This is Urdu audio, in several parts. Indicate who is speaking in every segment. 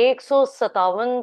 Speaker 1: 157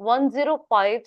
Speaker 1: 105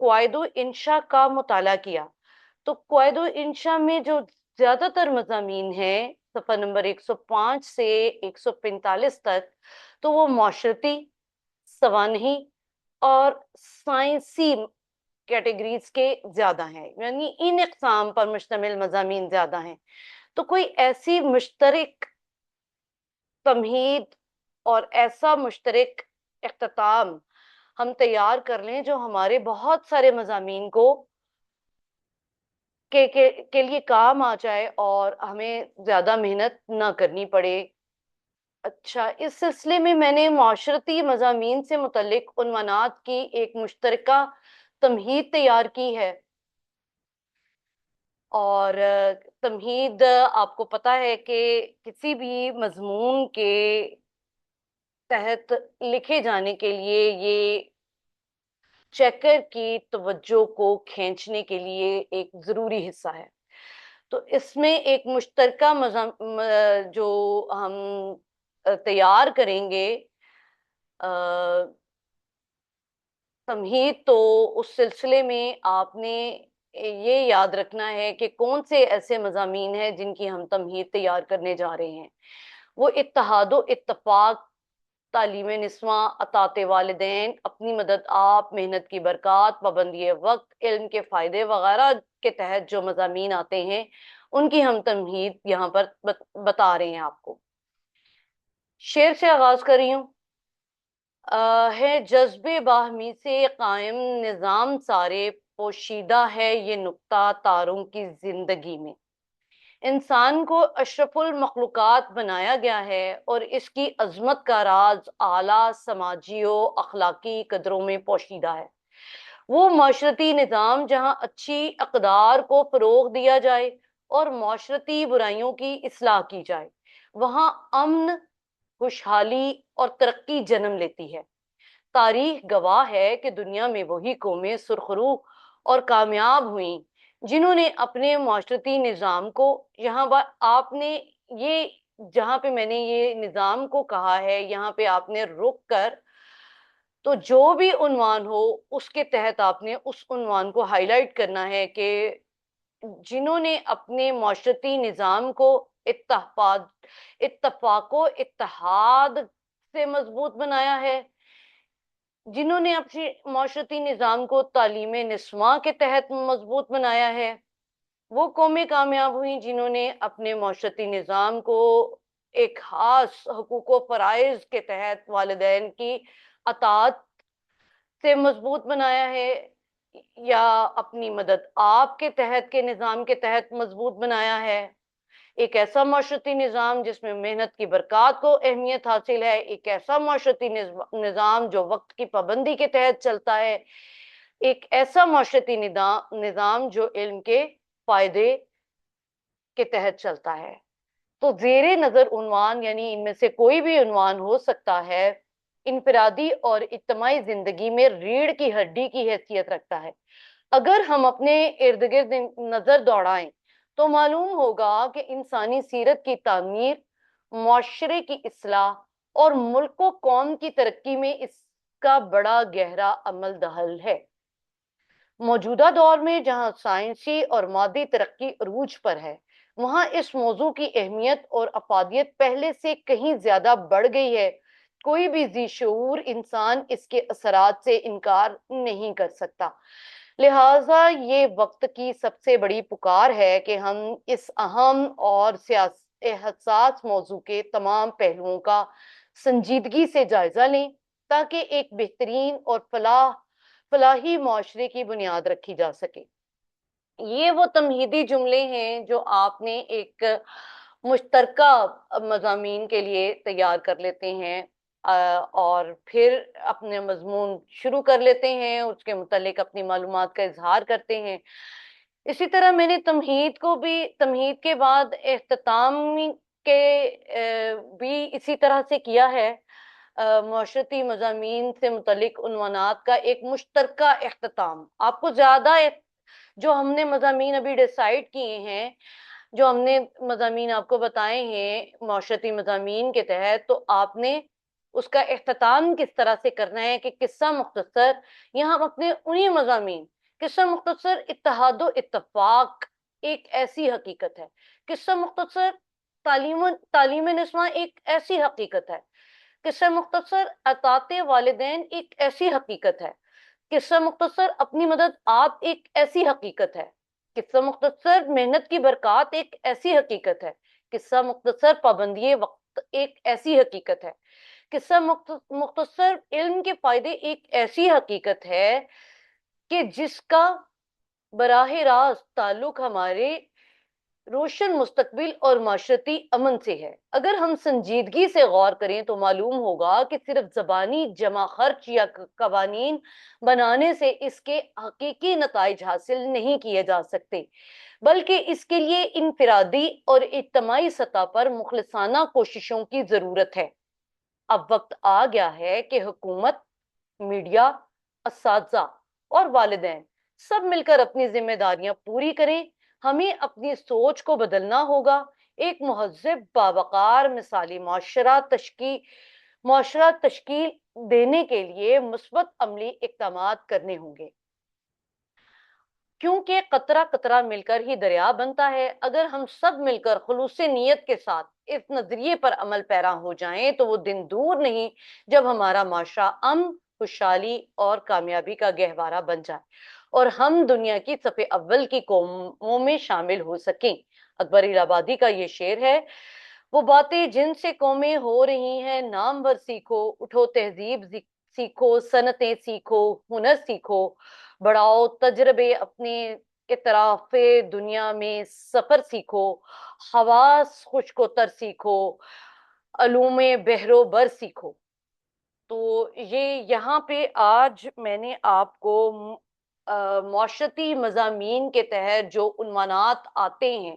Speaker 1: قواعد و انشا کا مطالعہ کیا تو قواعد و انشا میں جو زیادہ تر مضامین ہیں صفحہ نمبر 105 سے 145 تک، تو وہ معاشرتی، سوانحی اور سائنسی کیٹیگریز کے زیادہ ہیں، یعنی ان اقسام پر مشتمل مضامین زیادہ ہیں۔ تو کوئی ایسی مشترک تمہید اور ایسا مشترک اختتام ہم تیار کر لیں جو ہمارے بہت سارے مضامین کے لیے کام آ جائے اور ہمیں زیادہ محنت نہ کرنی پڑے۔ اچھا، اس سلسلے میں نے معاشرتی مضامین سے متعلق عنوانات کی ایک مشترکہ تمہید تیار کی ہے، اور تمہید آپ کو پتا ہے کہ کسی بھی مضمون کے تحت لکھے جانے کے لیے یہ چیکر کی توجہ کو کھینچنے کے لیے ایک ضروری حصہ ہے۔ تو اس میں ایک مشترکہ جو ہم تیار کریں گے تمہید، تو اس سلسلے میں آپ نے یہ یاد رکھنا ہے کہ کون سے ایسے مضامین ہیں جن کی ہم تمہید تیار کرنے جا رہے ہیں۔ وہ اتحاد و اتفاق، تعلیم نسواں، اطاعت والدین، اپنی مدد آپ، محنت کی برکات، پابندی وقت، علم کے فائدے وغیرہ کے تحت جو مضامین آتے ہیں ان کی ہم تمہید یہاں پر بتا رہے ہیں آپ کو۔ شعر سے آغاز کر رہی ہوں۔ ہے جذبے باہمی سے قائم نظام سارے، پوشیدہ ہے یہ نقطہ تاروں کی زندگی میں۔ انسان کو اشرف المخلوقات بنایا گیا ہے اور اس کی عظمت کا راز اعلیٰ سماجی و اخلاقی قدروں میں پوشیدہ ہے۔ وہ معاشرتی نظام جہاں اچھی اقدار کو فروغ دیا جائے اور معاشرتی برائیوں کی اصلاح کی جائے، وہاں امن، خوشحالی اور ترقی جنم لیتی ہے۔ تاریخ گواہ ہے کہ دنیا میں وہی قومیں سرخرو اور کامیاب ہوئیں جنہوں نے اپنے معاشرتی نظام کو، یہاں آپ نے یہ، جہاں پہ میں نے یہ نظام کو کہا ہے یہاں پہ آپ نے رک کر، تو جو بھی عنوان ہو اس کے تحت آپ نے اس عنوان کو ہائی لائٹ کرنا ہے کہ جنہوں نے اپنے معاشرتی نظام کو اتفاق و اتحاد سے مضبوط بنایا ہے، جنہوں نے اپنے معاشرتی نظام کو تعلیم نسواں کے تحت مضبوط بنایا ہے، وہ قومیں کامیاب ہوئیں جنہوں نے اپنے معاشرتی نظام کو ایک خاص حقوق و فرائض کے تحت والدین کی اطاعت سے مضبوط بنایا ہے، یا اپنی مدد آپ کے تحت کے نظام کے تحت مضبوط بنایا ہے۔ ایک ایسا معاشرتی نظام جس میں محنت کی برکات کو اہمیت حاصل ہے، ایک ایسا معاشرتی نظام جو وقت کی پابندی کے تحت چلتا ہے، ایک ایسا معاشرتی نظام جو علم کے فائدے کے تحت چلتا ہے۔ تو زیر نظر عنوان، یعنی ان میں سے کوئی بھی عنوان ہو سکتا ہے، انفرادی اور اجتماعی زندگی میں ریڑھ کی ہڈی کی حیثیت رکھتا ہے۔ اگر ہم اپنے ارد گرد نظر دوڑائیں تو معلوم ہوگا کہ انسانی سیرت کی تعمیر، معاشرے کی اصلاح اور ملک و قوم کی ترقی میں اس کا بڑا گہرا عمل دخل ہے۔ موجودہ دور میں جہاں سائنسی اور مادی ترقی عروج پر ہے، وہاں اس موضوع کی اہمیت اور افادیت پہلے سے کہیں زیادہ بڑھ گئی ہے۔ کوئی بھی ذی شعور انسان اس کے اثرات سے انکار نہیں کر سکتا۔ لہٰذا یہ وقت کی سب سے بڑی پکار ہے کہ ہم اس اہم اور حساس موضوع کے تمام پہلوؤں کا سنجیدگی سے جائزہ لیں تاکہ ایک بہترین اور فلاحی معاشرے کی بنیاد رکھی جا سکے۔ یہ وہ تمہیدی جملے ہیں جو آپ نے ایک مشترکہ مضامین کے لیے تیار کر لیتے ہیں، اور پھر اپنے مضمون شروع کر لیتے ہیں، اس کے متعلق اپنی معلومات کا اظہار کرتے ہیں۔ اسی طرح میں نے تمہید کے بعد اختتام کے بھی اسی طرح سے کیا ہے۔ معاشرتی مضامین سے متعلق عنوانات کا ایک مشترکہ اختتام، آپ کو زیادہ جو ہم نے مضامین ابھی ڈیسائیڈ کیے ہیں، جو ہم نے مضامین آپ کو بتائے ہیں معاشرتی مضامین کے تحت، تو آپ نے اس کا اختتام کس طرح سے کرنا ہے کہ قصہ مختصر، یہاں ہم اپنے انہی مضامین قصہ مختصر اتحاد و اتفاق ایک ایسی حقیقت ہے. قصہ مختصر تعلیم نسواں ایک ایسی حقیقت ہے. قصہ مختصر اطاعت والدین ایک ایسی حقیقت ہے. قصہ مختصر اپنی مدد آپ ایک ایسی حقیقت ہے. قصہ مختصر محنت کی برکات ایک ایسی حقیقت ہے. قصہ مختصر پابندی وقت ایک ایسی حقیقت ہے. قصہ مختصر علم کے فائدے ایک ایسی حقیقت ہے کہ جس کا براہ راست تعلق ہمارے روشن مستقبل اور معاشرتی امن سے ہے. اگر ہم سنجیدگی سے غور کریں تو معلوم ہوگا کہ صرف زبانی جمع خرچ یا قوانین بنانے سے اس کے حقیقی نتائج حاصل نہیں کیے جا سکتے، بلکہ اس کے لیے انفرادی اور اجتماعی سطح پر مخلصانہ کوششوں کی ضرورت ہے. اب وقت آ گیا ہے کہ حکومت، میڈیا، اساتذہ اور والدین سب مل کر اپنی ذمہ داریاں پوری کریں. ہمیں اپنی سوچ کو بدلنا ہوگا. ایک مہذب، باوقار، مثالی معاشرہ تشکیل دینے کے لیے مثبت عملی اقدامات کرنے ہوں گے، کیونکہ قطرہ قطرہ مل کر ہی دریا بنتا ہے. اگر ہم سب مل کر خلوص نیت کے ساتھ اس نظریے پر عمل پیرا ہو جائیں تو وہ دن دور نہیں جب ہمارا معاشرہ امن، خوشحالی اور کامیابی کا گہوارہ بن جائے اور ہم دنیا کی صف اول کی قوموں میں شامل ہو سکیں. اکبر الہٰبادی کا یہ شعر ہے: وہ باتیں جن سے قومیں ہو رہی ہیں نامور سیکھو، اٹھو تہذیب سیکھو، صنعتیں سیکھو، ہنر سیکھو، بڑھاؤ تجربے، اپنے اطراف دنیا میں سفر سیکھو، حواس خشک و تر سیکھو، علوم بحر و بر سیکھو. تو یہ یہاں پہ آج میں نے آپ کو معاشرتی مضامین کے تحت جو عنوانات آتے ہیں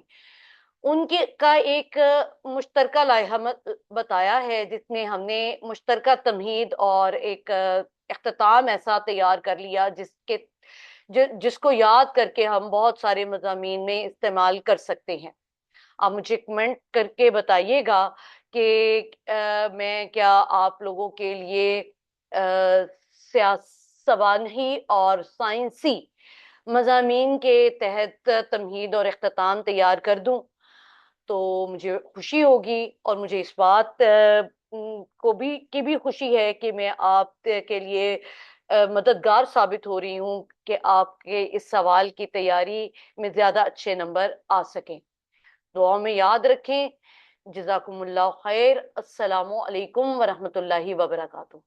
Speaker 1: ان کے کا ایک مشترکہ لائحہ بتایا ہے، جس میں ہم نے مشترکہ تمہید اور ایک اختتام ایسا تیار کر لیا جس کو یاد کر کے ہم بہت سارے مضامین میں استعمال کر سکتے ہیں. آپ مجھے کمنٹ کر کے بتائیے گا کہ میں کیا آپ لوگوں کے لیے سوانحی اور سائنسی مضامین کے تحت تمہید اور اختتام تیار کر دوں تو مجھے خوشی ہوگی، اور مجھے اس بات کی بھی خوشی ہے کہ میں آپ کے لیے مددگار ثابت ہو رہی ہوں کہ آپ کے اس سوال کی تیاری میں زیادہ اچھے نمبر آ سکیں. دعا میں یاد رکھیں. جزاکم اللہ خیر. السلام علیکم ورحمۃ اللہ وبرکاتہ.